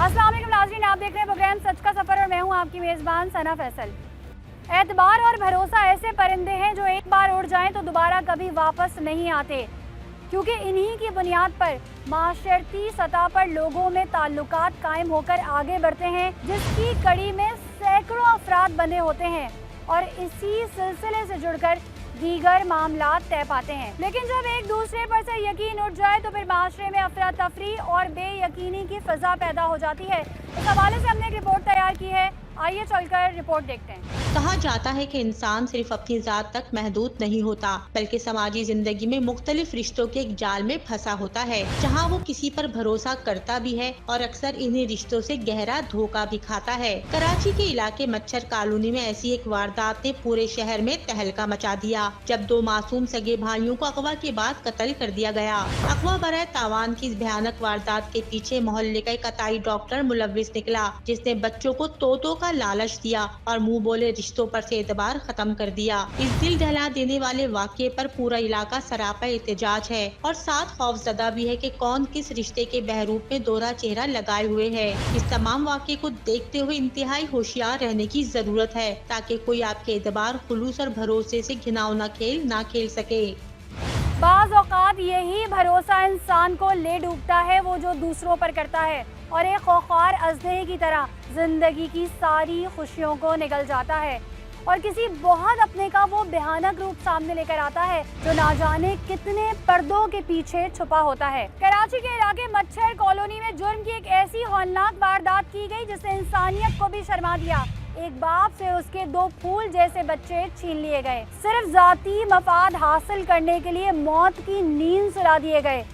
अस्सलाम वालेकुम नाज़रीन, आप देख रहे हैं प्रोग्राम सच का सफ़र और मैं हूं आपकी मेज़बान सना फैसल। एतबार और भरोसा ऐसे परिंदे हैं जो एक बार उड़ जाएं तो दोबारा कभी वापस नहीं आते, क्योंकि इन्हीं की बुनियाद पर माशरती सतह पर लोगों में ताल्लुकात कायम होकर आगे बढ़ते हैं, जिसकी कड़ी में सैकड़ों अफराद बंधे होते हैं और इसी सिलसिले से जुड़कर दीगर मामलात तय पाते हैं। लेकिन जब एक दूसरे पर से यकीन उठ जाए तो फिर माशरे में अफरा तफरी और बेयकीनी की फ़ज़ा पैदा हो जाती है। इस हवाले से हमने एक रिपोर्ट तैयार की है, आइए चलकर रिपोर्ट देखते हैं। कहा जाता है कि इंसान सिर्फ अपनी जात तक महदूद नहीं होता, बल्कि समाजी जिंदगी में मुख्तलिफ रिश्तों के एक जाल में फंसा होता है, जहां वो किसी पर भरोसा करता भी है और अक्सर इन्हीं रिश्तों से गहरा धोखा भी खाता है। कराची के इलाके मच्छर कॉलोनी में ऐसी एक वारदात ने पूरे शहर में तहलका मचा दिया, जब 2 मासूम सगे भाइयों को अगवा के बाद कत्ल कर दिया गया। अगवा बराए तावान की इस भयानक वारदात के पीछे मोहल्ले का एक अताई डॉक्टर मुलव्विस निकला, जिसने बच्चों को तोतों का लालच दिया और मुंह बोले रिश्तों पर से एतबार खत्म कर दिया। इस दिल दहला देने वाले वाक़ये पर पूरा इलाका सरापा एहतजाज है और साथ खौफजदा भी है कि कौन किस रिश्ते के बहरूप में दोहरा चेहरा लगाए हुए है। इस तमाम वाक़ये को देखते हुए इंतहाई होशियार रहने की जरूरत है, ताकि कोई आपके एतबार, खुलूस और भरोसे से घिनौना खेल ना खेल सके। बाज़ औक़ात यही भरोसा इंसान को ले डूबता है, वो जो दूसरों पर करता है, और एक खौखार अजनबी की तरह जिंदगी की सारी खुशियों को निगल जाता है और किसी बहुत अपने का वो भयानक रूप सामने लेकर आता है जो ना जाने कितने पर्दों के पीछे छुपा होता है। कराची के इलाके मच्छर कॉलोनी में जुर्म की एक ऐसी हौलनाक वारदात की गई जिसने इंसानियत को भी शर्मा दिया। एक बाप से उसके 2 फूल जैसे बच्चे छीन लिए गए, सिर्फ जाती मफाद हासिल करने के लिए मौत की नींद सुला दिए गए।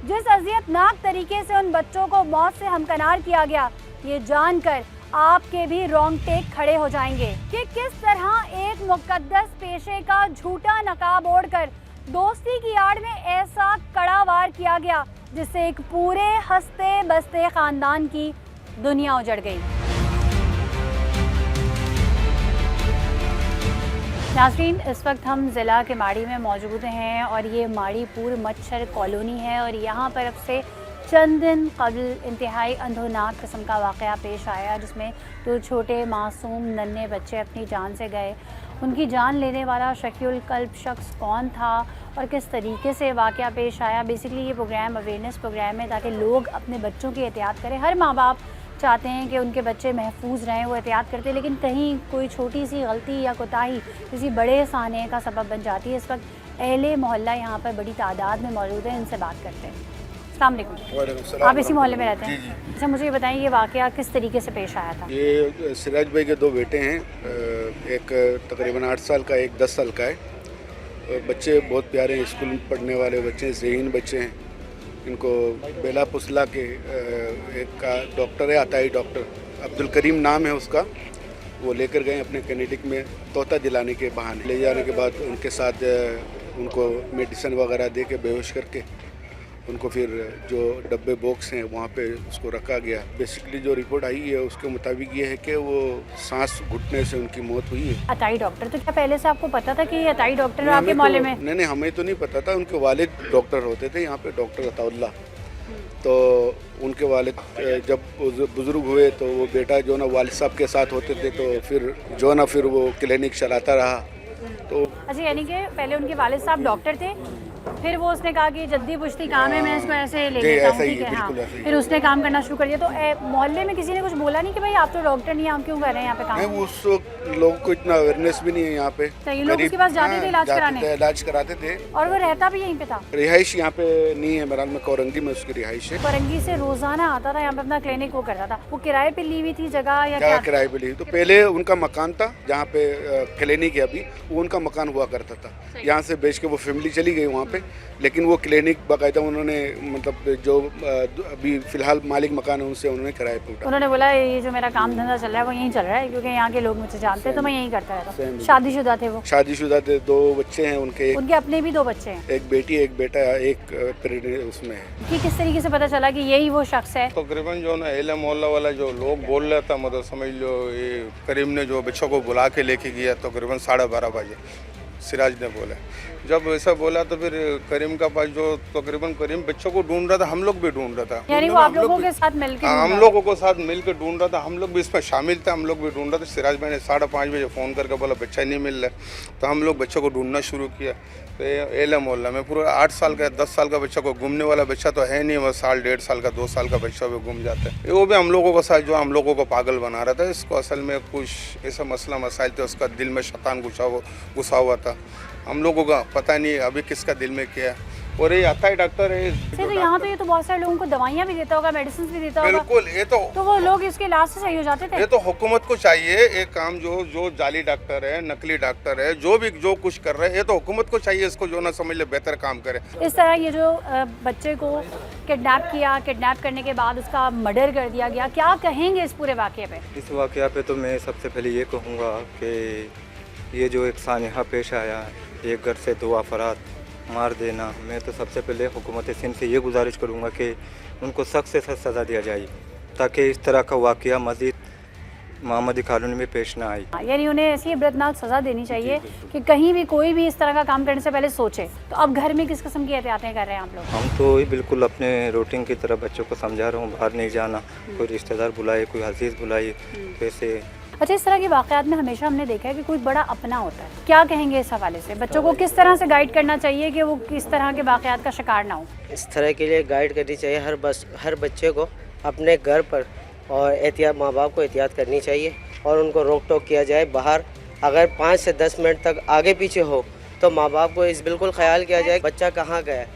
जिस अजियतनाक तरीके से उन बच्चों को मौत से हमकनार किया गया, ये जानकर आपके भी रोंगटे खड़े हो जाएंगे कि किस तरह एक मुकद्दस पेशे का झूठा नकाब ओढ़कर दोस्ती की आड़ में ऐसा कड़ा वार किया गया जिससे एक पूरे हंसते बसते खानदान की दुनिया उजड़ गई। नाज़रीन, इस वक्त हम ज़िला के माड़ी में मौजूद हैं और ये माड़ीपुर मच्छर कॉलोनी है और यहाँ पर अब से चंद दिन कबल इंतहाई अंधोनाक किस्म का वाक़या पेश आया, जिसमें 2 छोटे मासूम नन्हे बच्चे अपनी जान से गए। उनकी जान लेने वाला शकील कल्ब शख्स कौन था और किस तरीके से वाक़या पेश आया। बेसिकली ये प्रोग्राम अवेयरनेस प्रोग्राम है ताकि लोग अपने बच्चों की एहतियात करें। हर माँ बाप चाहते हैं कि उनके बच्चे महफूज रहें, वो एहतियात करते हैं, लेकिन कहीं कोई छोटी सी गलती या कोताही किसी बड़े साने का सबब बन जाती है। इस वक्त अहले मोहल्ला यहाँ पर बड़ी तादाद में मौजूद है, इनसे बात करते हैं। अस्सलाम वालेकुम। आप इसी मोहल्ले में रहते हैं? जी जी। अच्छा, मुझे ये बताएं ये वाक़या किस तरीके से पेश आया था? ये सिराज भाई के 2 बेटे हैं, एक तकरीबन 8 साल का, एक 10 साल का है। बच्चे बहुत प्यारे हैं, स्कूल में पढ़ने वाले बच्चे हैं, ज़हीन बच्चे हैं। इनको बेला पुसला के एक का डॉक्टर है, अताई डॉक्टर अब्दुल करीम नाम है उसका, वो लेकर गए अपने क्लिनिक में तोता दिलाने के बहाने। ले जाने के बाद उनके साथ उनको मेडिसिन वगैरह दे के बेहोश करके उनको फिर जो डब्बे बॉक्स हैं वहाँ पे उसको रखा गया। बेसिकली जो रिपोर्ट आई है उसके मुताबिक ये है कि वो सांस घुटने से उनकी मौत हुई है। अताई डॉक्टर, तो क्या पहले से आपको पता था कि ये अताई डॉक्टर आपके मोहल्ले में? नहीं, हमें तो नहीं पता था। उनके वालिद डॉक्टर होते थे यहाँ पे, डॉक्टर अताउल्लाह। तो उनके वालिद जब बुजुर्ग हुए तो वो बेटा जो ना वालिद साहब के साथ होते थे, तो फिर जो ना फिर वो क्लिनिक चलाता रहा। तो अच्छा, यानी कि पहले उनके वालिद साहब डॉक्टर थे, फिर वो उसने कहा कि जद्दी पुश्ती काम है, मैं इसको ऐसे ले लेता हूँ, ठीक है। हाँ, फिर उसने काम करना शुरू कर दिया। तो मोहल्ले में किसी ने कुछ बोला नहीं कि भाई आप तो डॉक्टर नहीं, हम क्यों कर रहे हैं यहाँ पे काम? नहीं, उस लोगों को इतना अवेयरनेस भी नहीं है यहाँ पे। तो ये लोग उसके पास जाते थे इलाज कराते थे। और वो रहता भी यहीं पे था? रिहाइश यहाँ पे नहीं है, मेरा में कोरंगी में उसकी रिहाइश है। कोरंगी से रोजाना आता था यहाँ पे, अपना क्लिनिक वो करता था। वो किराए पे ली हुई थी जगह या क्या? किराए पे ली। तो पहले उनका मकान था जहाँ पे क्लिनिक है, अभी वो उनका मकान हुआ करता था। यहाँ से बेच के वो फैमिली चली गई वहाँ पे, लेकिन वो क्लिनिक बाकायदा उन्होंने, मतलब जो अभी फिलहाल मालिक मकान है उनसे उन्होंने किराए पे उठा। उन्होंने बोला ये जो मेरा काम धंधा चल रहा है वो यहीं चल रहा है, क्योंकि यहाँ के लोग मुझे जानते हैं, तो मैं यहीं करता रहता। शादीशुदा थे वो? शादीशुदा थे, 2 बच्चे हैं उनके। उनके अपने भी 2 बच्चे हैं? एक बेटी, एक बेटा, एक उसमें है। कि किस तरीके से पता चला कि यही वो शख्स है? तकरीबन जो ना अहले मोहल्ला वाला जो लोग बोल रहा था, मतलब समझ लो ये करीम ने जो बच्चों को बुला के लेके गया तकरीबन 12:30 बजे। सिराज ने बोला। जब वैसा बोला तो फिर करीम का पास जो तकरीबन करीम बच्चों को ढूंढ रहा था, हम लोग भी ढूंढ रहा था। यानी वो आप लोगों के साथ मिलकर हम लोगों को साथ मिलकर ढूंढ रहा था, हम लोग भी इसमें शामिल थे, हम लोग भी ढूंढ रहे थे। सिराज भाई ने 5:30 बजे फ़ोन करके बोला बच्चा नहीं मिल रहा है, तो हम लोग बच्चों को ढूंढना शुरू किया। तो एला मोहल्ला में पूरा 8 साल का 10 साल का बच्चा को घूमने वाला बच्चा तो है नहीं, वो साल 1.5 साल का 2 साल का बच्चा भी घूम जाता है। वो भी हम लोगों को साथ जो हम लोगों को पागल बना रहा था। इसको असल में कुछ ऐसा मसला मसाइल थे, उसका दिल में शैतान घुसा हुआ था। हम लोगों का पता नहीं अभी किसका दिल में क्या है। और ये आता है डॉक्टर है तो यहाँ पे ये तो बहुत सारे लोगों को दवाइयाँ भी देता होगा, मेडिसिन भी देता होगा। बिल्कुल, ये तो वो लोग इसके इलाज से सही हो जाते थे। ये तो हुकूमत को चाहिए एक काम, जो जाली डॉक्टर है, नकली डॉक्टर है, जो कुछ कर रहे हैं, ये तो हुकूमत को चाहिए इसको जो ना समझ ले बेहतर काम करे। इस तरह ये जो बच्चे को किडनैप किया, किडनैप करने के बाद उसका मर्डर कर दिया गया, क्या कहेंगे इस पूरे वाक़ये पे? इस वाक़या पे तो मैं सबसे पहले ये कहूँगा कि ये जो एक सानहा पेश आया, एक घर से 2 अफराद मार देना, मैं तो सबसे पहले हुकूमत सिंध से ये गुजारिश करूँगा कि उनको सख्त से सख्त सज़ा दिया जाए, ताकि इस तरह का वाक़या मज़ीद मामदी कानून में पेश ना आए। यानी उन्हें ऐसी इबरतनाक सज़ा देनी चाहिए कि कहीं भी कोई भी इस तरह का काम करने से पहले सोचे। तो अब घर में किस किस्म की एहतियातें कर रहे हैं आप लोग? हम तो बिल्कुल अपने रूटीन की तरह बच्चों को समझा रहा हूँ, बाहर नहीं जाना, कोई रिश्तेदार बुलाए, कोई अजीज़ बुलाए, वैसे। अच्छा, इस तरह के वाक़यात में हमेशा हमने देखा है कि कोई बड़ा अपना होता है, क्या कहेंगे इस हवाले से? बच्चों को किस तरह से गाइड करना चाहिए कि वो किस तरह के वाक़यात का शिकार ना हो? इस तरह के लिए गाइड करनी चाहिए हर बच्चे को अपने घर पर, और एहतियात माँ बाप को एहतियात करनी चाहिए और उनको रोक टोक किया जाए। बाहर अगर 5 से 10 मिनट तक आगे पीछे हो तो माँ बाप को इस बिल्कुल ख्याल किया जाए बच्चा कहाँ गया है,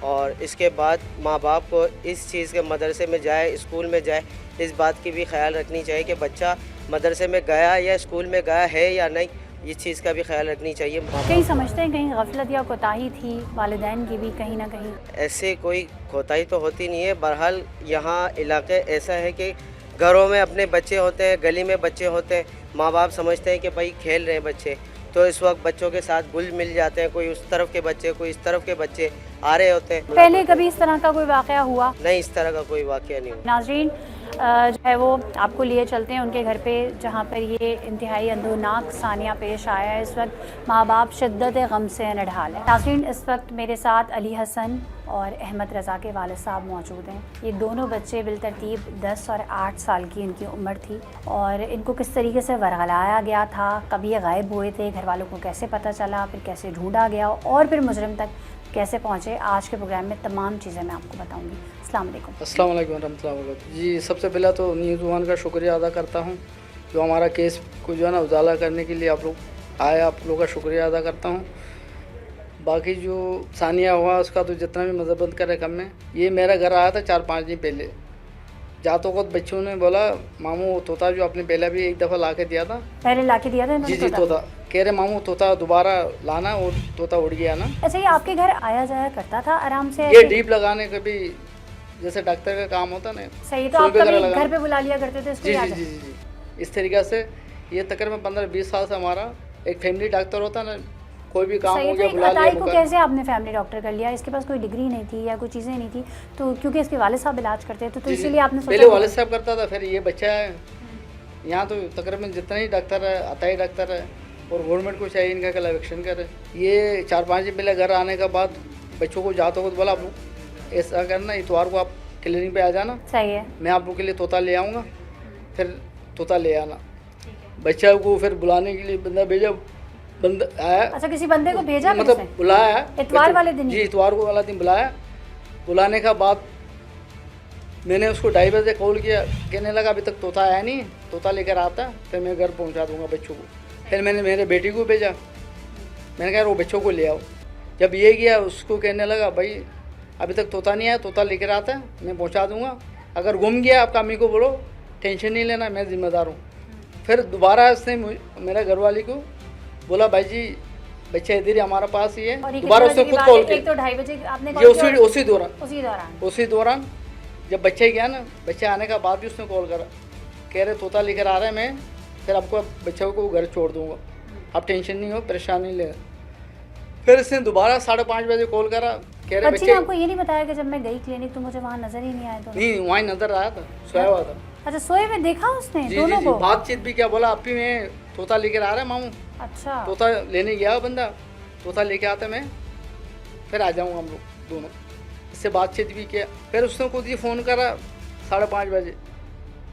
और इसके बाद माँ बाप को इस चीज़ के मदरसे में जाए, स्कूल में जाए, इस बात की भी ख्याल रखनी चाहिए कि बच्चा मदरसे में गया या स्कूल में गया है या नहीं, इस चीज़ का भी ख्याल रखनी चाहिए। कहीं समझते हैं कहीं गफलत या कोताही थी वालिदैन की भी कहीं ना कहीं? ऐसे कोई कोताही तो होती नहीं है। बहरहाल यहाँ इलाके ऐसा है कि घरों में अपने बच्चे होते हैं, गली में बच्चे होते हैं, माँ बाप समझते हैं कि भाई खेल रहे हैं बच्चे, तो इस वक्त बच्चों के साथ गुल मिल जाते हैं, कोई उस तरफ के बच्चे, कोई इस तरफ के बच्चे आ रहे होते हैं। पहले कभी इस तरह का कोई वाक़या हुआ? नहीं, इस तरह का कोई वाक़या नहीं हुआ। नाज़रीन, जो है वो आपको लिए चलते हैं उनके घर पे, जहाँ पर ये इंतहाई अंदोनाक सानिया पेश आया है। इस वक्त माँ बाप शिद्दत गम से नढाल है। नाज़रीन, इस वक्त मेरे साथ अली हसन और अहमद रज़ा के वालिद साहब मौजूद हैं। ये दोनों बच्चे बिलतरतीब 10 और 8 साल की इनकी उम्र थी, और इनको किस तरीके से वरगलाया गया था, कभी ये गायब हुए थे, घर वालों को कैसे पता चला, फिर कैसे ढूंढा गया, और फिर मुजरिम तक कैसे पहुँचे, आज के प्रोग्राम में तमाम चीज़ें मैं आपको बताऊँगी। अस्सलाम वालेकुम। अस्सलाम वालेकुम रहमतुल्लाहि व बरकातहू। जी, सबसे पहला तो न्यूज़ वन का शुक्रिया अदा करता हूँ जो हमारा केस को जो है ना उजाला करने के लिए आप लोग आए, आप लोगों का शुक्रिया अदा करता हूँ। बाकी जो सानिया हुआ उसका तो जितना भी मजबत करे कम है। ये मेरा घर आया था 4-5 दिन पहले, जाते वक्त बच्चों ने बोला मामू तोता जो आपने पहले भी एक दफ़ा ला के दिया था, पहले ला के दिया था जी तोता, कह रहे मामू तोता दोबारा लाना, और तोता उड़ गया ना। अच्छा, ये आपके घर आया जाया करता था आराम से? ये डीप लगाने का भी जैसे डॉक्टर का काम होता ना, सही, तो आप कभी घर पे बुला लिया करते थे इसको? जी जी जी जी, इस तरीक़े से ये तकरीबन 15-20 साल से हमारा एक फैमिली डॉक्टर होता ना, कोई भी काम हो गया बुला लिया। को कैसे आपने फैमिली डॉक्टर कर लिया? इसके पास कोई डिग्री नहीं थी या कोई चीज़ें नहीं थी, तो क्योंकि इसके वाले साहब इलाज करते थे तो इसीलिए आपने सोचा? पहले वाले साहब करता था, फिर ये बच्चा है। यहाँ तो तकरीबन जितना ही डॉक्टर है, अताई डॉक्टर है, और गवर्नमेंट को चाहिए इनका कलेक्शन करे। ये 4-5 दिन पहले घर आने के बाद बच्चों को जाते वक्त बोला आप लोग ऐसा करना, इतवार को आप क्लिनिक पे आ जाना, सही है, मैं आप लोग के लिए तोता ले आऊँगा, फिर तोता ले आना। बच्चा को फिर बुलाने के लिए बंदा भेजा, बंदा आया। अच्छा, किसी बंदे को भेजा, मतलब बुलाया इतवार वाले दिन? जी, इतवार को वाला दिन बुलाया। बुलाने का बाद मैंने उसको 2:30 बजे कॉल किया, कहने लगा अभी तक तोता आया नहीं, तोता लेकर आता फिर मैं घर पहुंचा दूंगा बच्चों को। फिर मैंने मेरे बेटी को भेजा, मैंने कहा वो बच्चों को ले आओ। जब ये गया उसको कहने लगा भाई अभी तक तोता नहीं आया, तोता लेकर आता है मैं पहुँचा दूँगा, अगर गुम गया आपका अम्मी को बोलो, टेंशन नहीं लेना, मैं जिम्मेदार हूँ। फिर दोबारा उसने मेरा घरवाली को बोला भाई जी बच्चा इधर ही हमारा पास ही है। दोबारा उसने खुद कॉल किया, तो 2:30 बजे आपने ये उसी दौरान जब बच्चे गया ना, बच्चे आने का बाद भी उसने कॉल करा, कह रहे तोता लेकर आ रहा है, मैं फिर आपको बच्चों को घर छोड़ दूंगा, आप टेंशन नहीं हो, परेशान नहीं ले। फिर इसने दोबारा 5:30 बजे कॉल करा, कह रहे बच्चे ने आपको ये नहीं बताया कि जब मैं गई क्लिनिक तो मुझे वहाँ नजर ही नहीं आया? तो नहीं, वहाँ नजर आया था, सोया हुआ था। अच्छा, सोए में देखा उसने जी, दोनों को? बातचीत भी क्या बोला, आप ही में तोता लेकर आ रहा है मामू। अच्छा, तोता लेने गया बंदा, तोता लेके आता मैं, फिर आ जाऊँगा हम लोग दोनों। इससे बातचीत भी किया। फिर उसने खुद ही फ़ोन करा 5:30 बजे,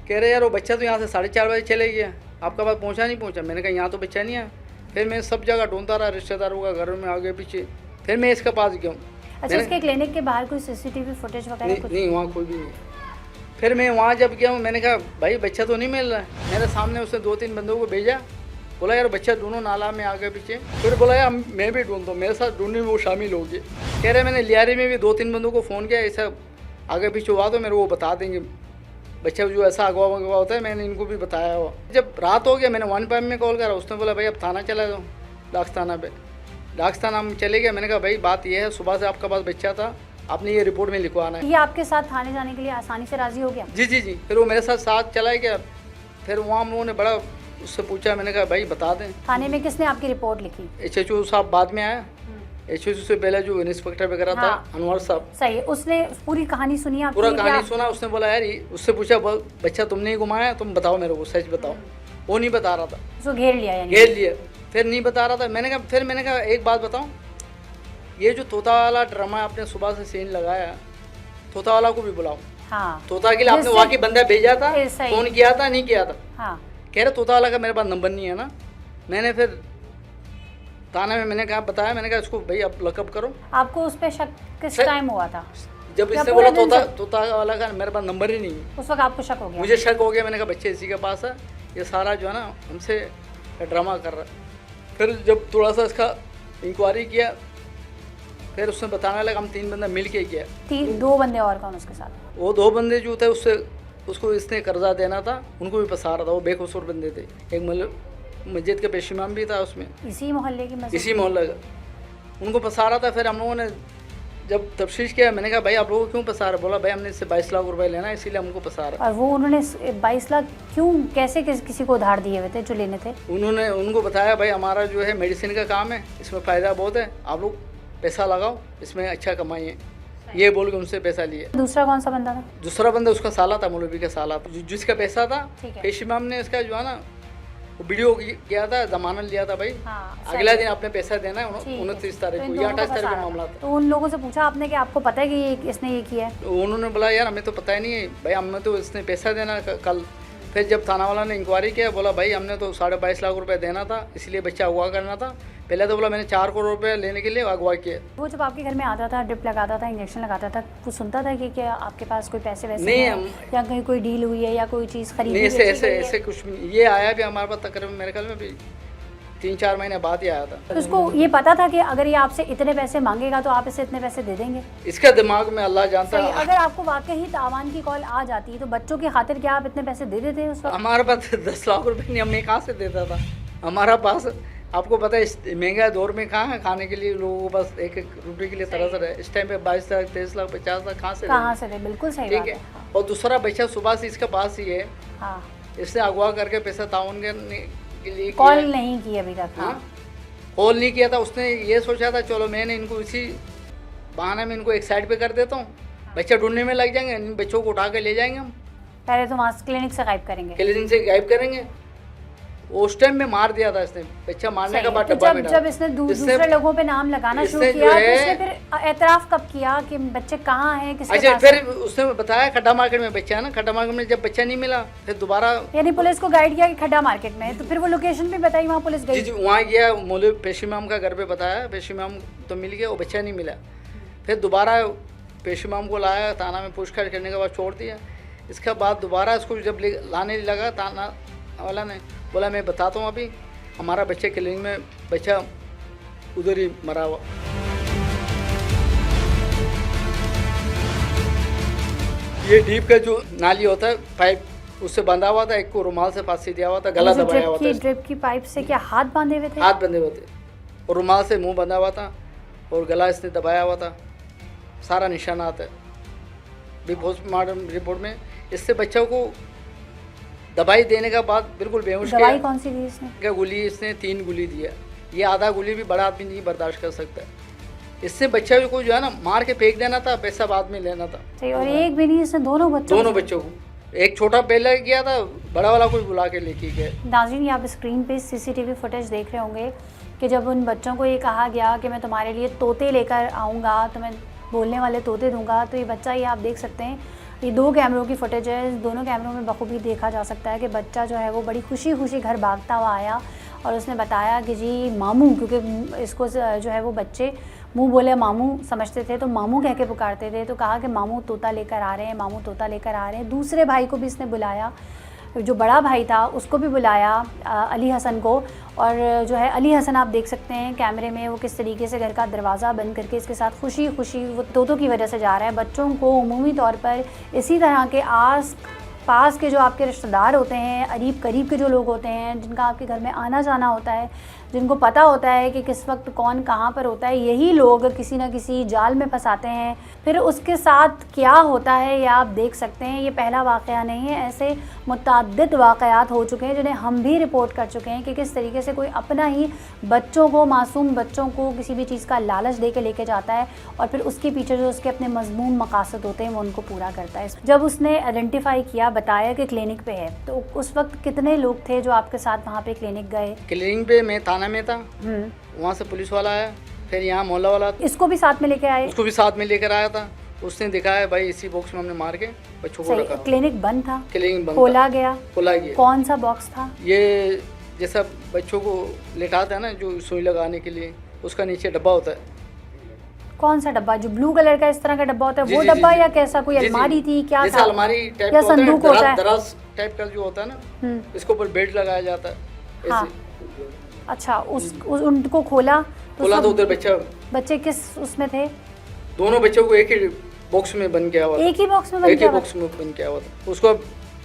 कह रहे यार वो बच्चा तो यहाँ से 4:30 बजे चले गया, आपका पास पहुँचा नहीं पहुँचा। मैंने कहा यहाँ तो बच्चा नहीं आया। फिर मैं सब जगह ढूंढता रहा, रिश्तेदारों का घर में, आगे पीछे। फिर मैं इसके पास गया। अच्छा, इसके क्लिनिक के बाहर कोई सीसीटीवी फुटेज वगैरह कुछ? नहीं, वहाँ कोई भी नहीं। फिर मैं वहाँ जब गया हूँ, मैंने कहा भाई बच्चा तो नहीं मिल रहा है। मेरे सामने उसने 2-3 बंदों को भेजा, बोला यार बच्चा ढूंढो नाला में आगे पीछे। फिर बोला यार मैं भी ढूंढता हूँ, मेरे साथ ढूंढने में वो शामिल हो गए। कह रहे मैंने लियारी में भी 2-3 बंदों को फ़ोन किया, ऐसा आगे पीछे हुआ तो मेरे को बता देंगे, बच्चा जो ऐसा अगवा वगवा होता है। मैंने इनको भी बताया हुआ। जब रात हो गया, मैंने 1PM में कॉल करा। उसने बोला भाई अब थाना चला जाओ, डाक थाना पे। डाक थाना हम चले गए। मैंने कहा भाई बात यह है, सुबह से आपका पास बच्चा था, आपने ये रिपोर्ट में लिखवाना है। ये आपके साथ थाने जाने के लिए आसानी से राजी हो गया? जी जी जी। फिर वो मेरे साथ चला गया। फिर वहाँ हम लोगों ने बड़ा उससे पूछा। मैंने कहा भाई बता दें। थाने में किसने आपकी रिपोर्ट लिखी? HHO साहब बाद में आया। HHO से पहले जो इंस्पेक्टर वगैरह था, अनवर साहब। सही है, उसने पूरी कहानी सुनी आपकी? पूरा कहानी सुना। उसने बोला यार, उससे पूछा बच्चा तुमने ही घुमाया, तुम बताओ मेरे को, सच बताओ। वो नहीं बता रहा था। उसको घेर लिया यानी? घेर लिया। फिर नहीं बता रहा था। मैंने कहा एक बात बताऊं, ये जो तोता वाला ड्रामा आपने सुबह से सीन लगाया, तोता वाला को भी बुलाओ। हाँ, तोता के लिए आपने वहाँ की बंदा भेजा था, सही। फोन किया था, नहीं किया था? हाँ। कह रहे तोता वाला का मेरे पास नंबर नहीं है ना। मैंने फिर थाने में मैंने कहा बताया, मैंने कहा इसको भाई आप लकअप करो। आपको उस पर शक किस टाइम हुआ था? जब इसने बोला तोता वाला का मेरे पास नंबर ही नहीं है, उस वक्त आपको शक हो गया? मुझे शक हो गया। मैंने कहा बच्चे इसी के पास है, ये सारा जो है ना हमसे ड्रामा कर रहा है। फिर जब थोड़ा सा इसका इंक्वायरी किया, फिर उसने बताने लगा हम 3 बंदा मिल के किया। 2 बंदे और कौन उसके साथ? वो 2 बंदे जो थे उसको इसने कर्जा देना था, उनको भी फंसा रहा था। वो बेकसूर बंदे थे। एक मस्जिद का पेश इमाम भी था उसमें, इसी मोहल्ले की मस्जिद? इसी मोहल्ले का। उनको फंसा रहा था। फिर हम लोगों ने जब तफ्तीश किया, मैंने कहा भाई आप लोगों को क्यों फंसा रहे? बोला भाई हमने इससे 22 लाख रुपए लेना है, इसीलिए हमको फंसा रहा। और वो उन्होंने 22 लाख क्यों, कैसे किसी को उधार दिए हुए थे जो लेने थे? उनको बताया भाई हमारा जो है मेडिसिन का काम है, इसमें फ़ायदा बहुत है, आप लोग पैसा लगाओ, इसमें अच्छा कमाइए, ये बोल के उनसे पैसा लिए। दूसरा कौन सा बंदा था? दूसरा बंदा उसका साला था, मौलवी का साला था, जिसका पैसा था। ठीक है। पेश इमाम ने इसका जो है ना वो वीडियो किया था, जमानत लिया था भाई। हाँ, अगला दिन आपने पैसा देना है 29 तारीख को, या 28 तारीख का मामला था। तो उन लोगों से पूछा आपने कि आपको पता है कि इसने ये किया है? उन्होंने बोला यार हमें तो पता ही नहीं है भाई, हमें तो इसने पैसा देना कल। फिर जब थाना वाला ने इंक्वायरी किया, बोला भाई हमने तो 22.5 लाख रुपए देना था, इसलिए बच्चा अगवा करना था। पहले तो बोला मैंने 4 करोड़ रुपए लेने के लिए अगवा किया। वो जब आपके घर में आता था, ड्रिप लगाता था, इंजेक्शन लगाता था, वो सुनता था कि क्या आपके पास कोई पैसे वैसे नहीं, हैं या कहीं कोई डील हुई है या कोई चीज़ खरीदी? नहीं, ऐसे कुछ भी नहीं। ये आया भी हमारे पास तकरीबन मेरे ख्याल में भी 3-4 महीने बाद ही आया था। तो उसको ये पता था कि अगर ये आपसे इतने पैसे मांगेगा तो आप इसे इतने पैसे दे देंगे? इसका दिमाग में अल्लाह जानता सही, है। अगर आपको वाकई तावान की कॉल आ जाती तो बच्चों की खातिर क्या आप इतने पैसे दे देते उस वक्त? हमारे पास 10 लाख रुपए नहीं, हमने कहाँ से देता था? हमारा पास आपको पता है इस महंगा दौर में कहाँ है खाने के लिए लोगों को बस 1-1 रुपये के लिए तरस रहे। इस टाइम पे 22 लाख 23 लाख 50 लाख कहाँ से दे? बिल्कुल सही ठीक बात है। है। और दूसरा बच्चा सुबह से इसके पास ही है, हाँ, इसने अगवा करके पैसा ताउन करने के लिए कॉल नहीं की अभी तक? हाँ, कॉल नहीं किया था। उसने ये सोचा था चलो मैंने इनको इसी बहाने में इनको एक साइड पे कर देता हूँ, बच्चा ढूंढने में लग जाएंगे, इन बच्चों को उठा के ले जाएंगे हम, पहले तो वहाँ क्लिनिक से गायब करेंगे। क्लिनिक से गायब करेंगे। उस टाइम में मार दिया था इसने, बच्चा मारने का बाद तो डब्बा में डाला। जब इसने दूसरे लोगों पे नाम लगाना शुरू किया तो इसने फिर एतराफ़ कब किया कि बच्चे कहाँ हैं, किसके अच्छा, पास फिर हैं? उसने बताया खड्डा मार्केट में बच्चा है ना, खड्डा मार्केट में जब बच्चा नहीं मिला फिर दोबारा यानी पुलिस को गाइड किया कि खड्डा मार्केट में है, तो फिर वो लोकेशन भी बताई, वहाँ पुलिस जी गई? जी वहाँ गया, मौलवी पेश इमाम का घर पे बताया, पेश इमाम तो मिल गया, वो बच्चा नहीं मिला। फिर दोबारा पेश इमाम को लाया, थाना में पूछताछ करने के बाद छोड़ दिया। इसके बाद दोबारा इसको जब लाने लगा, थाना वाला ने बोला मैं बताता हूँ अभी, हमारा बच्चे क्लिनिक में बच्चा उधर ही मरा हुआ। ये डीप का जो नाली होता है पाइप, उससे बंधा हुआ था, एक को रुमाल से फांसी दिया हुआ था, गला दबाया हुआ था। ड्रिप की पाइप से क्या हाथ बांधे हुए थे? हाथ बंधे हुए थे और रुमाल से मुंह बंधा हुआ था और गला इसने दबाया हुआ था, सारा निशानात है भी पोस्टमार्टम रिपोर्ट में। इससे बच्चों को दवाई देने का बाद बिल्कुल बेहोश किया। दवाई कौन सी दी इसने? क्या गोली इसने 3 गोली दिया, ये आधा गोली भी बड़ा आदमी नहीं बर्दाश्त कर सकता है। इससे बच्चा को जो है ना मार के फेंक देना था, पैसा बाद में लेना था। सही, और एक भी नहीं, इसने दोनों बच्चों को, एक छोटा पहले किया था, बड़ा वाला कोई बुला के लेके गया। नाज़रीन, आप स्क्रीन पे सीसीटीवी फुटेज देख रहे होंगे कि जब उन बच्चों को ये कहा गया कि मैं तुम्हारे लिए तोते लेकर आऊँगा, तो मैं बोलने वाले तोते दूंगा, तो ये बच्चा, ये आप देख सकते हैं, ये 2 कैमरों की फुटेज है, दोनों कैमरों में बखूबी देखा जा सकता है कि बच्चा जो है वो बड़ी खुशी खुशी घर भागता हुआ आया और उसने बताया कि जी मामू, क्योंकि इसको जो है वो बच्चे मुंह बोले मामू समझते थे, तो मामू कह के पुकारते थे, तो कहा कि मामू तोता लेकर आ रहे हैं, मामू तोता लेकर आ रहे हैं। दूसरे भाई को भी इसने बुलाया, जो बड़ा भाई था उसको भी बुलाया, अली हसन को, और जो है अली हसन आप देख सकते हैं कैमरे में वो किस तरीके से घर का दरवाज़ा बंद करके इसके साथ खुशी खुशी वो तोतों की वजह से जा रहा है। बच्चों को उमूमी तौर पर इसी तरह के आस पास के जो आपके रिश्तेदार होते हैं, करीब करीब के जो लोग होते हैं, जिनका आपके घर में आना जाना होता है, जिनको पता होता है कि किस वक्त कौन कहाँ पर होता है, यही लोग किसी न किसी जाल में फंसाते हैं। फिर उसके साथ क्या होता है ये आप देख सकते हैं। ये पहला वाक़या नहीं है, ऐसे मुतअद्दिद वाक़यात हो चुके हैं जिन्हें हम भी रिपोर्ट कर चुके हैं कि किस तरीके से कोई अपना ही बच्चों को, मासूम बच्चों को किसी भी चीज़ का लालच दे के लेके जाता है और फिर उसके पीछे जो उसके अपने मज़मून मकासद होते हैं वो उनको पूरा करता है। जब उसने आइडेंटिफाई किया, बताया कि क्लिनिक पे है, तो उस वक्त कितने लोग थे जो आपके साथ वहाँ पे क्लिनिक गए? क्लिनिक पे मैं थाना में था, वहाँ से पुलिस वाला आया, फिर यहाँ मोहल्ला वाला, इसको भी साथ में लेके आए? उसको भी साथ में लेकर आया था। उसने दिखाया भाई इसी बॉक्स में हमने मार के बच्चों को रखा। क्लिनिक बंद था? क्लिनिक बंद खोला था। गया? खोला गया। कौन सा बॉक्स था? ये जैसा बच्चों को लेटाते हैं ना, जो सुई लगाने के लिए, उसका नीचे डब्बा होता है। कौन सा डब्बा? जो ब्लू कलर का इस तरह का डब्बा होता है, जी, वो जी, डब्बा जी, या कैसा कोई अलमारी थी, क्या जैसा था? अलमारी टाइप या का संदूक होता होता है, है? दराज टाइप का जो होता है ना, इसके ऊपर बेल्ट लगाया जाता है। हाँ। अच्छा, उनको खोला खोला तो उधर बच्चे किस उसमें थे? दोनों बच्चों को एक ही बॉक्स में बंद किया हुआ था। एक ही बॉक्स में बंद एक ही किया हुआ बॉक्स में बंद किया हुआ था। उसको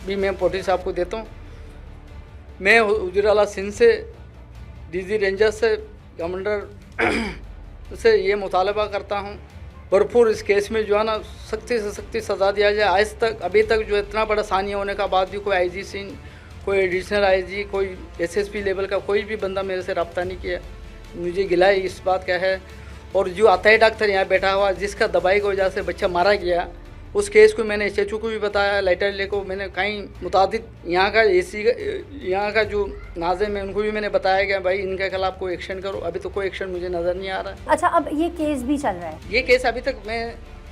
भी मैं पोटी साहब को देता हूँ। मैं हुजूराला सिंध से, डीजी रेंजर से, कमांडर से ये मुतालबा करता हूँ भरपूर इस केस में जो है ना सख्ती से सख्ती सज़ा दिया जाए। आज तक, अभी तक जो इतना बड़ा सानिया होने का बाद भी कोई आईजी सिंह, कोई एडिशनल आईजी, कोई एसएसपी लेवल का कोई भी बंदा मेरे से रब्ता नहीं किया। मुझे गिलाई इस बात का है। और जो अतई डॉक्टर यहाँ बैठा हुआ, जिसका दवाई की वजह से बच्चा मारा गया, उस केस को मैंने एचएचओ को भी बताया, लेटर लेको मैंने कहीं मुतादिद यहाँ का एसी, यहाँ का जो नाज़िम है उनको भी मैंने बताया गया भाई इनके खिलाफ कोई एक्शन करो। अभी तो कोई एक्शन मुझे नज़र नहीं आ रहा है। अच्छा, अब ये केस भी चल रहा है? ये केस अभी तक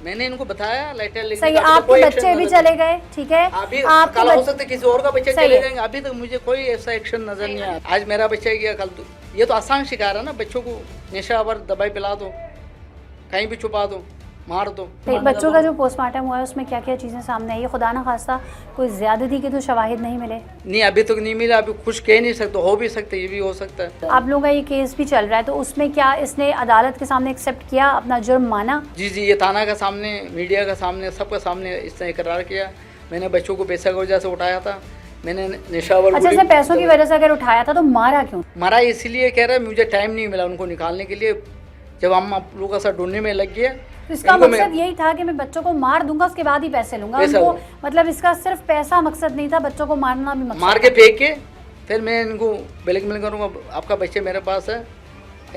मैंने इनको बताया, लेटर लिख सही, आपके बच्चे भी चले गए, ठीक है, अभी कल हो सकता है किसी और का बच्चा चले जाएंगे। अभी तक मुझे कोई ऐसा एक्शन नजर नहीं आया। आज मेरा बच्चा गया, कल तो ये तो आसान शिकार है ना, बच्चों को नशावर दवाई पिला दो, कहीं भी छुपा दो, मार दो। बच्चों का जो पोस्टमार्टम हुआ है उसमें क्या क्या चीज़ें सामने आई? खुदा ना खास्ता कोई ज़्यादती के तो शवाहिद नहीं मिले? नहीं, अभी तक नहीं मिला। अभी कुछ कह नहीं सकते, हो भी सकता है, ये भी हो सकता है। आप लोगों का ये केस भी चल रहा है, तो उसमें क्या इसने अदालत के सामने एक्सेप्ट किया, अपना जुर्म माना? जी जी, ये थाना का सामने, मीडिया का सामने, सबका सामने इसने इकरार किया। मैंने बच्चों को पैसा की वजह से उठाया था, मैंने नशावर। अच्छा, इसने पैसों की वजह से अगर उठाया था तो मारा क्यों? मारा इसलिए कह रहा है मुझे टाइम नहीं मिला उनको निकालने के लिए, जब हम आप लोगों का साथ ढूंढने में लग गया। तो इसका मकसद यही था कि मैं बच्चों को मार दूंगा, उसके बाद ही पैसे लूंगा उनको, मतलब इसका सिर्फ पैसा मकसद नहीं था, बच्चों को मारना भी मकसद। मार के फेंक के फिर मैं इनको ब्लैकमेल करूंगा, आपका बच्चे मेरे पास है,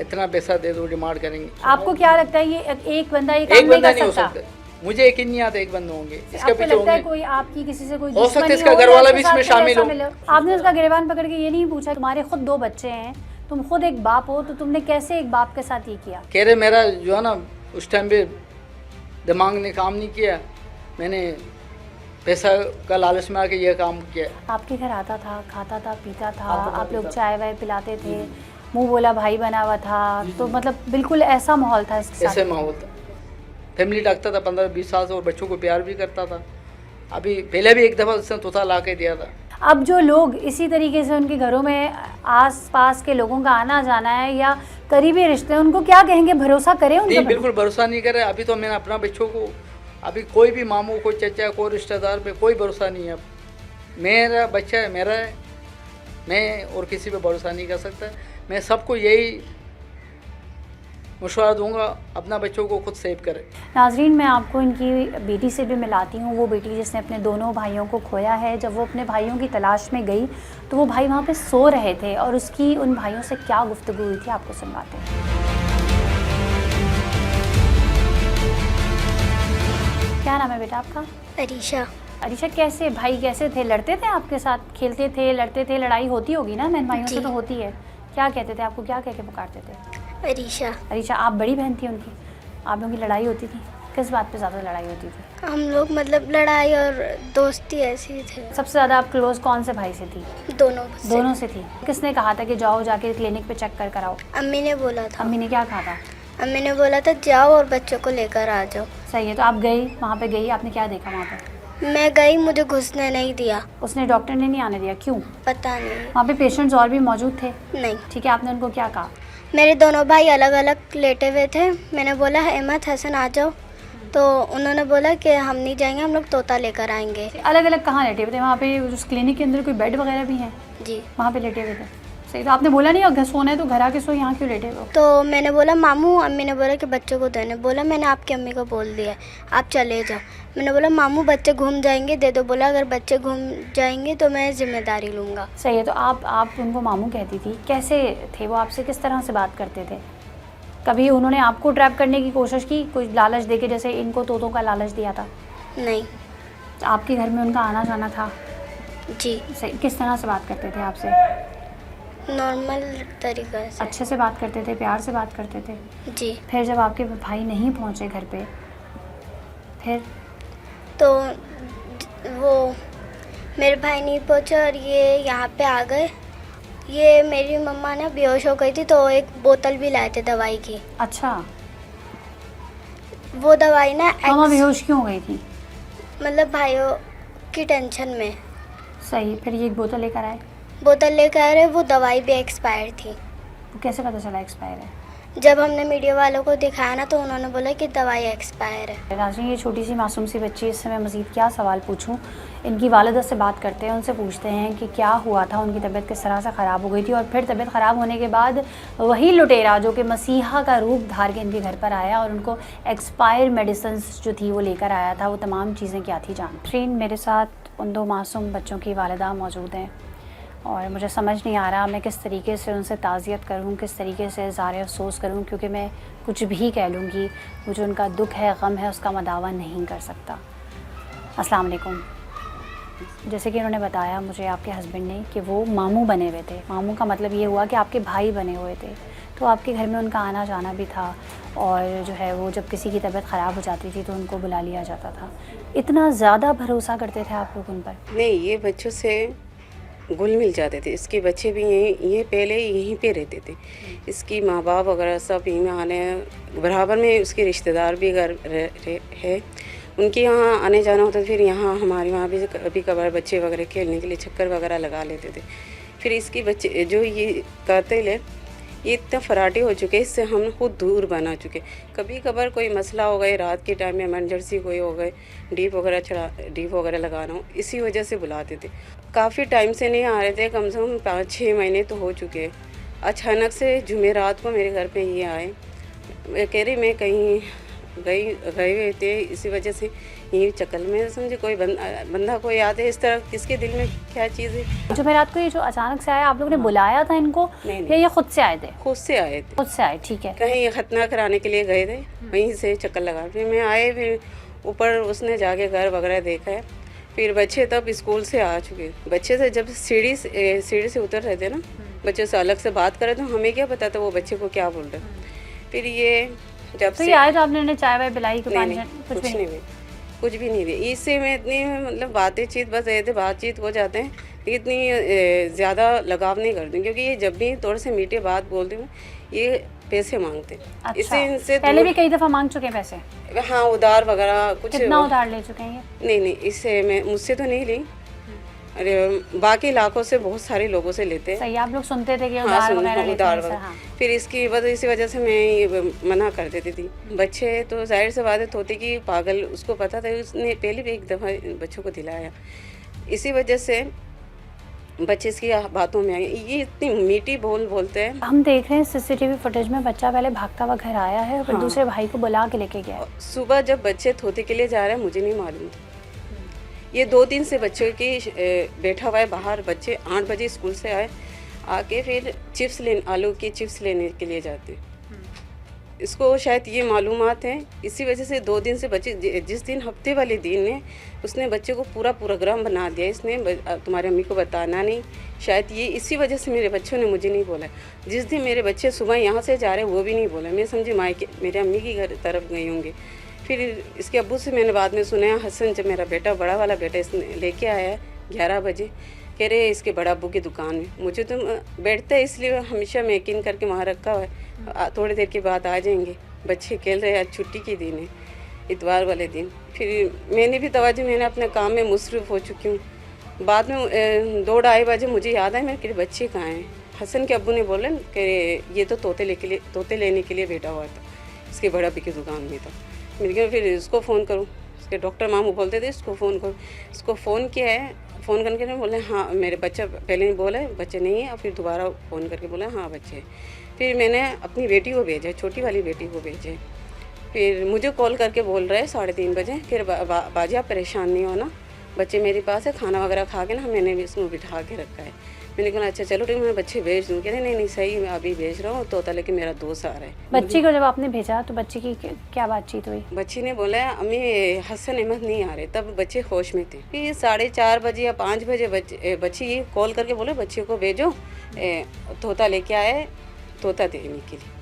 इतना पैसा दे दो, डिमांड करेंगे। आपको क्या लगता है ये एक बंदा एक बंदा नहीं हो सकता? मुझे यकीन नहीं आता एक बंदे होंगे। इसके पीछे लगता है कोई आपकी किसी से कोई हो सकता है, इसका घर वाला भी इसमें शामिल हो। आपने उसका गिरबान पकड़ के ये नहीं पूछा तुम्हारे खुद 2 बच्चे हैं, तुम खुद एक बाप हो, तो तुमने कैसे एक बाप के साथ ये किया? कह रहे मेरा जो है ना उस टाइम पे दिमाग ने काम नहीं किया, मैंने पैसा का लालच में आके ये काम किया। आपके घर आता था, खाता था, पीता था, आप लोग चाय वाय पिलाते थे, मुंह बोला भाई बना हुआ था, तो मतलब बिल्कुल ऐसा माहौल था इसके साथ? ऐसे माहौल था, फैमिली रखता था 15-20 साल से, और बच्चों को प्यार भी करता था। अभी पहले भी एक दफ़ा उसने तोता ला के दिया था। अब जो लोग इसी तरीके से उनके घरों में आस पास के लोगों का आना जाना है या करीबी रिश्ते हैं, उनको क्या कहेंगे? भरोसा करें उन? नहीं, बिल्कुल भरोसा नहीं करे। अभी तो मैंने अपना बच्चों को, अभी कोई भी मामू, कोई चचा, कोई रिश्तेदार पे कोई भरोसा नहीं है। मेरा बच्चा है, मेरा है, मैं और किसी पे भरोसा नहीं कर सकता। मैं सबको यही मशवरा दूंगा, अपना बच्चों को खुद सेव करें। नाजरीन, मैं आपको इनकी बेटी से भी मिलाती हूँ, वो बेटी जिसने अपने दोनों भाइयों को खोया है। जब वो अपने भाइयों की तलाश में गई तो वो भाई वहाँ पे सो रहे थे, और उसकी उन भाइयों से क्या गुफ्तगू हुई थी आपको सुनवाते हैं। क्या नाम है बेटा आपका? अरीशा। अरीशा, कैसे भाई कैसे थे? लड़ते थे आपके साथ? खेलते थे, लड़ते थे? लड़ाई होती होगी ना बहन भाइयों से? तो होती है। क्या कहते थे आपको, क्या कह के पुकारते थे? अरीशा। अरीशा, आप बड़ी बहन थी उनकी? आप लोगों की लड़ाई होती थी? किस बात पे ज़्यादा लड़ाई होती थी? हम लोग मतलब लड़ाई और दोस्ती ऐसी ही थे। सबसे ज़्यादा आप क्लोज कौन से भाई से थी? दोनों से थी। किसने कहा था कि जाओ जाके क्लिनिक पे चेक कर कराओ? अम्मी ने बोला था। अम्मी ने क्या कहा था? अम्मी ने बोला था जाओ और बच्चों को लेकर आ जाओ। सही है, तो आप गई, वहाँ पे गई, आपने क्या देखा वहाँ पे? मैं गई, मुझे घुसने नहीं दिया। उसने, डॉक्टर ने नहीं आने दिया, क्यों? पता नहीं। वहाँ पे पेशेंट्स और भी मौजूद थे? नहीं। ठीक है, आपने उनको क्या कहा? मेरे दोनों भाई अलग अलग लेटे हुए थे। मैंने बोला अहमद, हसन आ जाओ, तो उन्होंने बोला कि हम नहीं जाएंगे, हम लोग तोता लेकर आएंगे। अलग अलग कहाँ लेटे हुए थे? वहाँ पे उस क्लिनिक के अंदर कोई बेड वगैरह भी हैं? जी। वहाँ पे लेटे हुए थे। सही, तो आपने बोला नहीं और घर सोना है तो घर आके सो, यहाँ क्यों लेटे हो? तो मैंने बोला मामू, अम्मी ने बोला कि बच्चों को देने। बोला मैंने आपकी अम्मी को बोल दिया है, आप चले जाओ। मैंने बोला मामू बच्चे घूम जाएंगे, दे दो। बोला अगर बच्चे घूम जाएंगे तो मैं जिम्मेदारी लूँगा। सही है, तो आप उनको मामू कहती थी, कैसे थे वो आपसे, किस तरह से बात करते थे? कभी उन्होंने आपको ट्रैप करने की कोशिश की, कुछ लालच देके, जैसे इनको तोतों का लालच दिया था? नहीं। आपके घर में उनका आना जाना था? जी। सही, किस तरह से बात करते थे आपसे? नॉर्मल तरीक़े से। अच्छे से बात करते थे, प्यार से बात करते थे? जी। फिर जब आपके भाई नहीं पहुंचे घर पे, फिर? तो वो मेरे भाई नहीं पहुंचे और ये यहाँ पे आ गए। ये मेरी मम्मा ना बेहोश हो गई थी, तो एक बोतल भी लाए थे दवाई की। अच्छा, वो दवाई ना मामा बेहोश क्यों हो गई थी? मतलब भाइयों की टेंशन में। सही, फिर ये एक बोतल लेकर आए? बोतल लेकर आ रहे, वो दवाई भी एक्सपायर थी। तो कैसे पता चला एक्सपायर है? जब हमने मीडिया वालों को दिखाया ना, तो उन्होंने बोला कि दवाई एक्सपायर है। राजनी, ये छोटी सी मासूम सी बच्ची, इससे मैं मज़ीद क्या सवाल पूछूं? इनकी वालिदा से बात करते हैं, उनसे पूछते हैं कि क्या हुआ था, उनकी तबीयत किस तरह से ख़राब हो गई थी, और फिर तबीयत ख़राब होने के बाद वही लुटेरा जो कि मसीहा का रूप धार के इनके घर पर आया और उनको एक्सपायर मेडिसिन जो थी वो लेकर आया था, वो तमाम चीज़ें क्या थी जान। फ्रेंड, मेरे साथ उन 2 मासूम बच्चों की वालिदा मौजूद हैं और मुझे समझ नहीं आ रहा मैं किस तरीके से उनसे ताज़ियत करूं, किस तरीके से इज़हार अफ़सोस करूं, क्योंकि मैं कुछ भी कह लूँगी, वो जो उनका दुख है, गम है, उसका मदावा नहीं कर सकता। अस्सलाम वालेकुम। जैसे कि उन्होंने बताया मुझे आपके हस्बैंड ने कि वो मामू बने हुए थे। मामू का मतलब ये हुआ कि आपके भाई बने हुए थे, तो आपके घर में उनका आना जाना भी था और जो है वो जब किसी की तबीयत ख़राब हो जाती थी तो उनको बुला लिया जाता था। इतना ज़्यादा भरोसा करते थे आप लोग उन पर? नहीं, ये बच्चों से घुल मिल जाते थे। इसके बच्चे भी ये पहले यहीं पे रहते थे। इसकी माँ बाप वगैरह सब यहीं आने, बराबर में उसके रिश्तेदार भी घर है, उनके यहाँ आने जाना होता था। फिर यहाँ हमारे वहाँ भी कभी कभार बच्चे वगैरह खेलने के लिए चक्कर वगैरह लगा लेते थे। फिर इसके बच्चे जो ये कातिल है, ये इतना फराटे हो चुके, इससे हम खुद दूर बना चुके। कभी कभार कोई मसला हो गए, रात के टाइम में इमरजेंसी कोई हो गए, डीप वगैरह लगाना हो, इसी वजह से बुलाते थे। काफ़ी टाइम से नहीं आ रहे थे, कम से कम 5-6 महीने तो हो चुके। अचानक से जुमेरात को मेरे घर पे ये आए, कह रही मैं कहीं गए हुए थे, इसी वजह से यही चक्कर में समझे कोई बंदा कोई याद है, इस तरह किसके दिल में क्या चीज़ है। जुमेरात को ये जो अचानक से आया, आप लोगों ने बुलाया था इनको या ये खुद से आए थे? खुद से आए थे। खुद से आए, ठीक है। कहीं खतना कराने के लिए गए थे, वहीं से चक्कर लगा। फिर मैं आए, फिर ऊपर उसने जाके घर वगैरह देखा है। फिर बच्चे तब स्कूल से आ चुके। बच्चे से जब सीढ़ी से उतर रहे थे ना, बच्चों से अलग से बात कर रहे थे, हमें क्या पता था वो बच्चे को क्या बोल रहे। फिर ये जब तो ये आए तो आपने चाय वाय पिलाई, कुछ कुछ भी नहीं दी। इससे मैं इतनी मतलब बातचीत बस ये थे, बातचीत हो जाते हैं, लेकिन इतनी ज़्यादा लगाव नहीं करती, क्योंकि ये जब भी थोड़े से मीठे बात बोलते हैं ये पैसे मांगते। अच्छा, इससे इनसे पहले भी कई दफ़ा मांग चुके हैं पैसे? हाँ, उधार वगैरह कुछ। कितना उधार ले चुके हैं? नहीं, इससे मैं मुझसे तो नहीं ली, अरे बाकी इलाकों से बहुत सारे लोगों से लेते हैं। सही, आप लोग सुनते थे कि हाँ, उधार वगैरह लेते हैं? वगैरह। हाँ। फिर इसी वजह से मैं ये मना कर देती थी। बच्चे तो जाहिर सी बात होती कि पागल, उसको पता था, उसने पहले भी एक दफ़ा बच्चों को दिलाया। इसी वजह से बच्चे इसकी बातों में आए, ये इतनी मीठी बोलते हैं। हम देख रहे हैं सीसीटीवी फुटेज में बच्चा पहले भागता हुआ घर आया है और फिर दूसरे भाई को बुला के लेके गया। सुबह जब बच्चे थोते के लिए जा रहे हैं, मुझे नहीं मालूम था। ये 2 दिन से बच्चों की बैठा हुआ है बाहर। बच्चे 8 बजे स्कूल से आके फिर आलू की चिप्स लेने के लिए जाते। इसको शायद ये मालूमात है, इसी वजह से 2 दिन से बच्चे, जिस दिन हफ्ते वाले दिन ने उसने बच्चे को पूरा प्रोग्राम बना दिया। इसने तुम्हारी अम्मी को बताना नहीं, शायद ये इसी वजह से मेरे बच्चों ने मुझे नहीं बोला। जिस दिन मेरे बच्चे सुबह यहाँ से जा रहे वो भी नहीं बोला। मैं समझी मायके मेरे अम्मी की घर तरफ गई होंगे। फिर इसके अब्बू से मैंने बाद में सुना, हसन जब मेरा बेटा बड़ा वाला बेटा इसने लेके आया है 11 बजे, कह रहे इसके बड़ा अब्बू की दुकान में। मुझे तो बैठता है इसलिए हमेशा मैं यकीन करके वहाँ रखा हुआ है, थोड़ी देर के बाद आ जाएंगे। बच्चे खेल रहे हैं, आज छुट्टी के दिन है, इतवार वाले दिन। फिर मैंने भी तवज्जो, मैंने अपने काम में मुसरफ हो चुकी हूँ। बाद में 2-2:30 बजे मुझे याद आया मेरे बच्चे कहाँ हैं। हसन के अब्बू ने बोला कि ये तो तोते लेने के लिए बैठा हुआ था, इसके बड़ा अब्बी की दुकान में था। मैंने कहा फिर इसको फ़ोन करूँ, इसके डॉक्टर मामू बोलते थे इसको फ़ोन करो। इसको फ़ोन किया है, फ़ोन करके बोले हाँ मेरे बच्चा, पहले नहीं बोला बच्चे नहीं है, और फिर दोबारा फ़ोन करके बोला हाँ बच्चे। फिर मैंने अपनी बेटी को भेजा, छोटी वाली बेटी को भेजे। फिर मुझे कॉल करके बोल रहे 3:30 बजे, फिर बाजी आप परेशान नहीं होना, बच्चे मेरे पास है, खाना वगैरह खा के ना मैंने भी इसमें बिठा के रखा है। मैंने कहा अच्छा चलो ठीक, मैं बच्चे भेज दूँ। कहते नहीं सही, मैं अभी भेज रहा हूँ, तोता लेके मेरा दोस्त आ रहा है। बच्ची को जब आपने भेजा तो बच्ची की क्या बातचीत हुई? बच्ची ने बोला अम्मी हसन अहमद नहीं आ रहे, तब बच्चे होश में थे। फिर 4:30 बजे या 5 बजे बच्ची कॉल करके बोले बच्चे को भेजो, तोता लेके आए, तोता देने के लिए।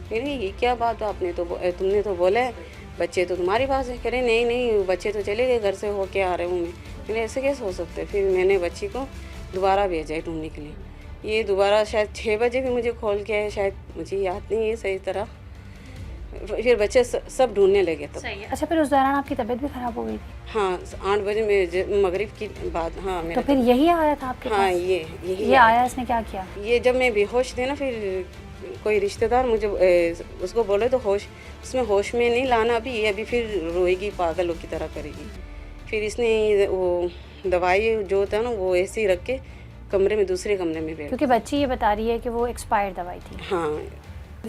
फिर ये क्या बात आपने तो तुमने तो बोला है बच्चे तो तुम्हारे पास है। कह रहे नहीं बच्चे तो चले गए, घर से होके आ रहे हूँ मैं। मैंने ऐसे कैसे हो सकता है? फिर मैंने बच्ची को दोबारा भेजा है ढूंढने के लिए। ये दोबारा शायद 6 बजे भी मुझे कॉल किया है, शायद मुझे याद नहीं है सही तरह। फिर बच्चे सब ढूंढने लगे तब। सही है। अच्छा, फिर उस दौरान आपकी तबीयत भी खराब हो गई थी? हाँ 8 बजे में मगरिब की बात। हाँ तो फिर यही आया था आपके हाँ पास? ये आया, इसने क्या किया? ये जब मैं बेहोश थी ना, फिर कोई रिश्तेदार मुझे उसको बोले तो उसमें होश में नहीं लाना, अभी ये अभी फिर रोएगी, पागलों की तरह करेगी। फिर इसने वो दवाई जो होता है ना वो ऐसे ही रख के कमरे में, दूसरे कमरे में बैठ। क्योंकि बच्ची ये बता रही है कि वो एक्सपायर्ड दवाई थी। हाँ,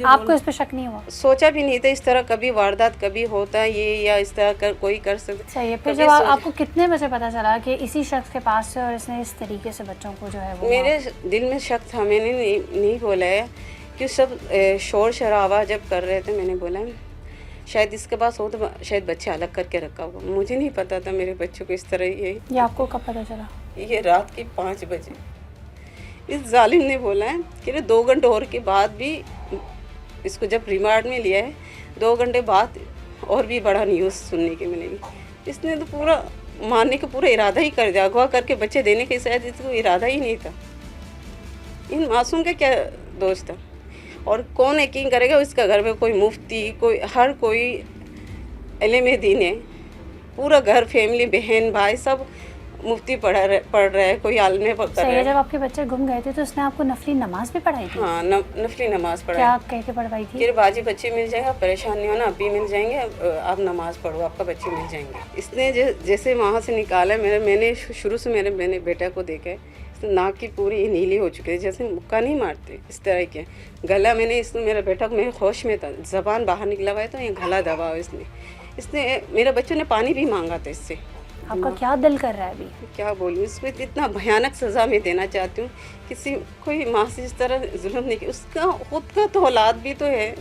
आपको इस पे शक नहीं हुआ? सोचा भी नहीं था इस तरह कभी वारदात कभी होता है ये, या इस तरह कोई कर सकता। सही है। फिर जब आपको कितने बजे पता चला कि इसी शख्स के पास से और इसने इस तरीके से बच्चों को जो है वो? मेरे दिल में शक था, मैंने नहीं बोला है कि सब शोर शराबा जब कर रहे थे, मैंने बोला शायद इसके पास हो तो शायद बच्चे अलग करके रखा होगा। मुझे नहीं पता था मेरे बच्चों को इस तरह ये आपको कब पता चला? ये रात के 5 बजे इस जालिम ने बोला है कि 2 घंटे और के बाद भी इसको जब रिमांड में लिया है, 2 घंटे बाद और भी बड़ा न्यूज़ सुनने के मिलेगी। इसने तो पूरा मारने का पूरा इरादा ही कर दिया, अगवा करके बच्चे देने का शायद इसको इरादा ही नहीं था। इन मासूम का क्या दोष था? और कौन यकीन करेगा इसका घर में कोई मुफ्ती, कोई इल्म दीन है, पूरा घर फैमिली बहन भाई सब मुफ्ती पढ़ रहा है, कोई आलमे कर रहा है। जब आपके बच्चे गुम गए थे तो उसने आपको नफली नमाज भी पढ़ाई थी? हाँ नफली नमाज पढ़ाई। क्या कह के पढ़वाई थी? कि बाजी बच्चे मिल जाएंगे, परेशान नहीं होना, अभी मिल जाएंगे, आप नमाज पढ़ो, आपका बच्चे मिल जाएंगे। इसने जैसे वहाँ से निकाला, मैंने शुरू से मैंने बेटा को देखा है, नाक की पूरी नीली हो चुकी है, जैसे मुक्का नहीं मारते इस तरह के। गला मैंने इसने मेरा बेटा को, मेरे होश में था, ज़बान बाहर निकला हुआ है तो ये गला दबा इसने मेरे बच्चों ने पानी भी मांगा था इससे। आपका क्या दिल कर रहा है अभी? क्या बोलूँ, इसको इतना भयानक सज़ा मैं देना चाहती हूँ। कोई माँ से इस तरह जुल्म नहीं किया, उसका खुद का तो औलाद भी तो है,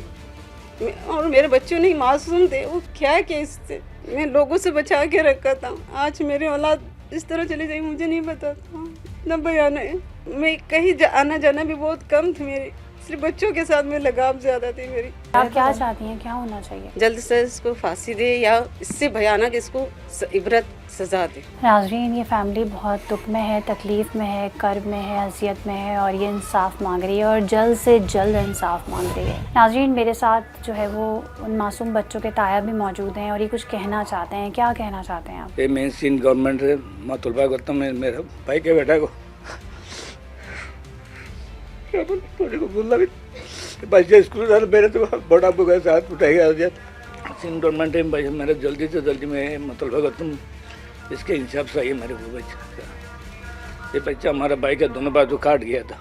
और मेरे बच्चों नहीं मासूम थे, वो क्या किया इससे। मैं लोगों से बचा के रखा था, आज मेरे औलाद इस तरह चली जाएगी, मुझे नहीं पता था। इतना भयानक है, मैं कहीं आना जाना भी बहुत कम थी मेरी, सिर्फ बच्चों के साथ में लगाव ज़्यादा थी मेरी। आप क्या चाहती हैं, क्या होना चाहिए? जल्द से इसको फांसी दे या इससे भयानक इसको इबरत सजा दे। नाज़रीन, ये फैमिली बहुत दुख में है, तकलीफ़ में है, कर्ब में है, अज़ियत में है, और ये इंसाफ मांग रही है और जल्द से जल्द इंसाफ मांग रही है। नाज़रीन, मेरे साथ जो है वो उन मासूम बच्चों के ताया भी मौजूद हैं और ये कुछ कहना चाहते हैं। क्या कहना चाहते हैं आप? ये मेन सीन गवर्नमेंट से मतलबा करता हूँ, मेरे भाई के बेटा को बोला भी बच्चे स्कूल मेरे तो बड़ा बुआ के साथ उठाएगा सीन गवर्नमेंट है भाई, मेरे जल्दी से जल्दी में मतलबा करता हूँ, इसके इंसाफ चाहिए मेरे को। बच्चा ये बच्चा हमारा भाई का दोनों बाजू काट गया था,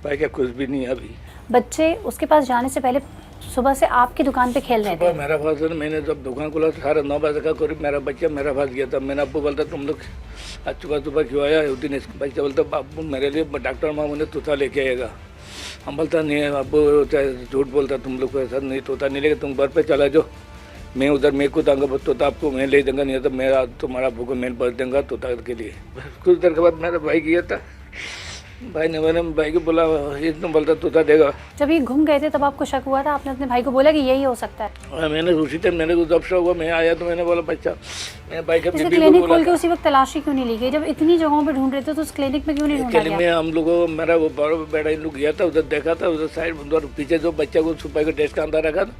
भाई का कुछ भी नहीं है अभी। बच्चे उसके पास जाने से पहले सुबह से आपकी दुकान पे खेल रहे थे? मेरा पास मैंने जब दुकान खोला 9:30 बजे का करीब मेरा बच्चा मेरा पास गया था। मैंने अब्बू बोलता तुम लोग आज सुबह क्यों आया है? दिन बच्चा बोलता अब्बू मेरे लिए डॉक्टर मामू ने तोता लेके आएगा। हम बोलता नहीं है अब्बू, झूठ बोलता, तुम लोग को ऐसा नहीं तोता नहीं लेके तुम घर पे चला जाओ, मैं उधर मैं खुद आऊँगा, तोता आपको मैं ले दूँगा, नहीं तो मेरा तुम्हारा अब्बू को मैं बच दूँगा तोता के लिए। कुछ देर के बाद मेरा भाई गया था, भाई ने मैंने भाई को बोला, इसने बोलता तोता देगा। जब ये घूम गए थे तब आपको शक हुआ था? आपने अपने भाई को बोला कि यही हो सकता है? मैंने उसी टाइम मेरे को जब शक हुआ, मैं आया तो मैंने बोला बच्चा, मैं भाई के बीबी को क्लिनिक बोला खोल के उसी वक्त तलाशी क्यों नहीं ली गई? जब इतनी जगहों पे ढूंढ रहे थे तो उस क्लिनिक में क्यों नहीं ढूंढा क्लिनिक में हम लोगों मेरा वो बड़ा बेटा इन लोग गया था, उधर देखा था, उधर साइड उधर पीछे जो बच्चा को छुपा के डेस्क के अंदर रखा था,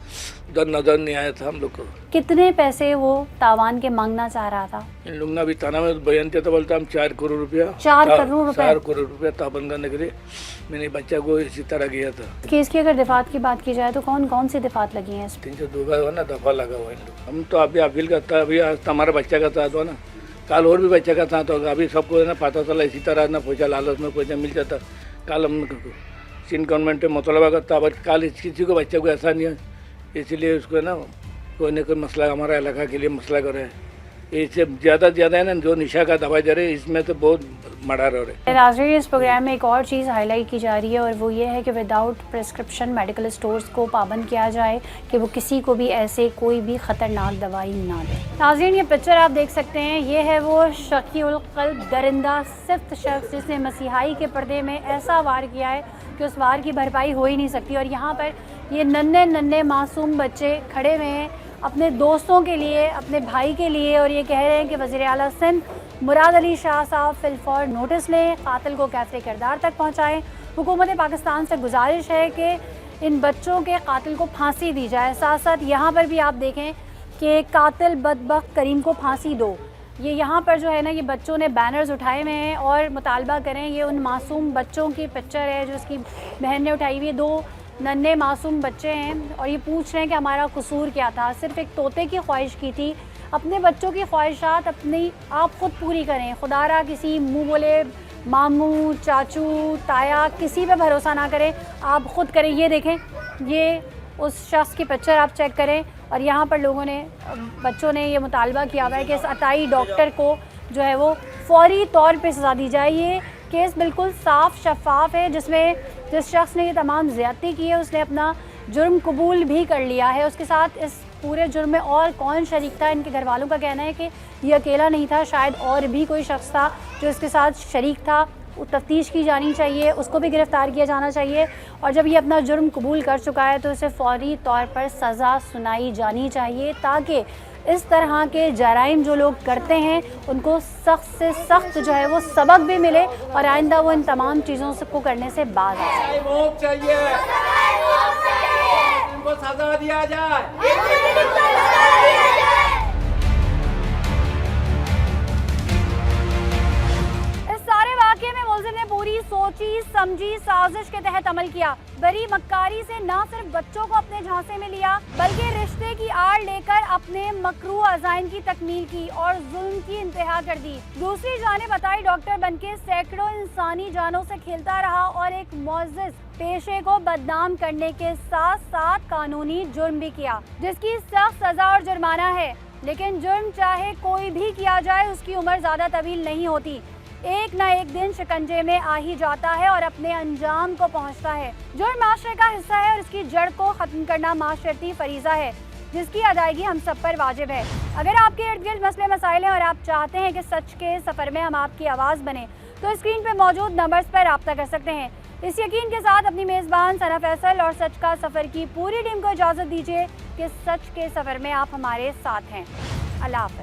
उधर नजर नहीं आया था हम लोग को। कितने पैसे वो तावान के मांगना चाह रहा था? इन लोग ने अभी थाना में बयान किया था, बोलता हम 4 करोड़ रुपया 4 करोड़ रुपए 4 करोड़ रुपया ताबन करने के लिए मैंने बच्चा को इसी तरह किया था। केस की अगर दिफात की बात की जाए तो कौन कौन सी दिफात लगी है? 302 का ना दफा लगा हुआ इन लोग। हम तो अभी अपील करता है, अभी आज हमारा बच्चा का साथ हुआ ना, कल और भी बच्चा का साथ होगा। अभी सबको ना पता चला इसी तरह ना पैसा लालच में पैसा मिल जाता। कल हम सिंध गवर्नमेंट में मुतालबा करता, बट कल किसी को बच्चे को ऐसा नहीं है, इसलिए उसको ना कोई ना कोई मसला हमारा इलाका के लिए मसला कर रहे हैं। इससे ज़्यादा है ना जो निशा का दवा दे रहे हैं, इसमें तो बहुत मर्डर हो रहे हैं। नाज़रीन, इस प्रोग्राम में एक और चीज़ हाईलाइट की जा रही है और वो ये है कि विदाउट प्रिस्क्रिप्शन मेडिकल स्टोर्स को पाबंद किया जाए कि वो किसी को भी ऐसे कोई भी ख़तरनाक दवाई ना दे। नाज़रीन, ये पिक्चर आप देख सकते हैं, ये है वो शकीउल क़ल्ब दरिंदा सिफ्त शख्स जिसने मसीहाई के पर्दे में ऐसा वार किया है कि उस वार की भरपाई हो ही नहीं सकती। और यहाँ पर ये नन्हे मासूम बच्चे खड़े हुए हैं अपने दोस्तों के लिए, अपने भाई के लिए, और ये कह रहे हैं कि वज़ीर आला सिंध मुराद अली शाह साहब फिलफौर नोटिस लें, कातिल को कैफ़े किरदार तक पहुँचाएँ। हुकूमत पाकिस्तान से गुजारिश है कि इन बच्चों के कातिल को फांसी दी जाए। साथ साथ यहाँ पर भी आप देखें कि कातिल बदबख्त करीम को फांसी दो। ये यहाँ पर जो है ना, ये बच्चों ने बैनर्स उठाए हुए हैं और मुतालबा करें। ये उन मासूम बच्चों की पिक्चर है जो उसकी बहन ने उठाई हुई है। 2 नन्हे मासूम बच्चे हैं और ये पूछ रहे हैं कि हमारा कसूर क्या था, सिर्फ एक तोते की ख्वाहिश की थी। अपने बच्चों की ख्वाहिशात अपनी आप ख़ुद पूरी करें, खुदारा किसी मुँह बोले मामू, चाचू, ताया किसी पे भरोसा ना करें, आप ख़ुद करें। ये देखें, ये उस शख्स की पिक्चर आप चेक करें। और यहाँ पर लोगों ने, बच्चों ने ये मुतालबा किया हुआ है कि इस अताई डॉक्टर को जो है वो फौरी तौर पे सज़ा दी जाए। ये केस बिल्कुल साफ शफाफ है, जिसमें जिस शख्स ने ये तमाम ज़्यादती की है उसने अपना जुर्म कबूल भी कर लिया है। उसके साथ इस पूरे जुर्म में और कौन शरीक था? इनके घर वालों का कहना है कि ये अकेला नहीं था, शायद और भी कोई शख्स था जो इसके साथ शरीक था। तफ्तीश की जानी चाहिए, उसको भी गिरफ़्तार किया जाना चाहिए। और जब ये अपना जुर्म कबूल कर चुका है तो इसे फौरी तौर पर सज़ा सुनाई जानी चाहिए, ताकि इस तरह के जराइम जो लोग करते हैं उनको सख्त से सख्त जो है वो सबक भी मिले और आइंदा वो इन तमाम चीज़ों को करने से बाज आ जाए। इनको सजा दिया जाए। वाक़े में मुलज़िम ने पूरी सोची समझी साजिश के तहत अमल किया। बड़ी मक्कारी से न सिर्फ बच्चों को अपने झांसे में लिया बल्कि रिश्ते की आड़ लेकर अपने मकरू अज़ाइम की तकमील की और जुल्म की इंतहा कर दी। दूसरी जानिब बताई डॉक्टर बनके सैकड़ों इंसानी जानों से खेलता रहा और एक मुअज़्ज़िज़ पेशे को बदनाम करने के साथ साथ कानूनी जुर्म भी किया, जिसकी सख्त सजा और जुर्माना है। लेकिन जुर्म चाहे कोई भी किया जाए उसकी उम्र ज़्यादा तवील नहीं होती, एक ना एक दिन शिकंजे में आ ही जाता है और अपने अंजाम को पहुंचता है। जुर्म माशरे का हिस्सा है और इसकी जड़ को ख़त्म करना माशरती फरीज़ा है, जिसकी अदायगी हम सब पर वाजिब है। अगर आपके इर्द गिर्द मसले मसाइल हैं और आप चाहते हैं कि सच के सफ़र में हम आपकी आवाज़ बने, तो स्क्रीन पर मौजूद नंबर्स पर रब्ता कर सकते हैं। इस यकीन के साथ अपनी मेज़बान सना फैसल और सच का सफ़र की पूरी टीम को इजाज़त दीजिए कि सच के सफ़र में आप हमारे साथ हैं। अल्लाह हाफ़िज़।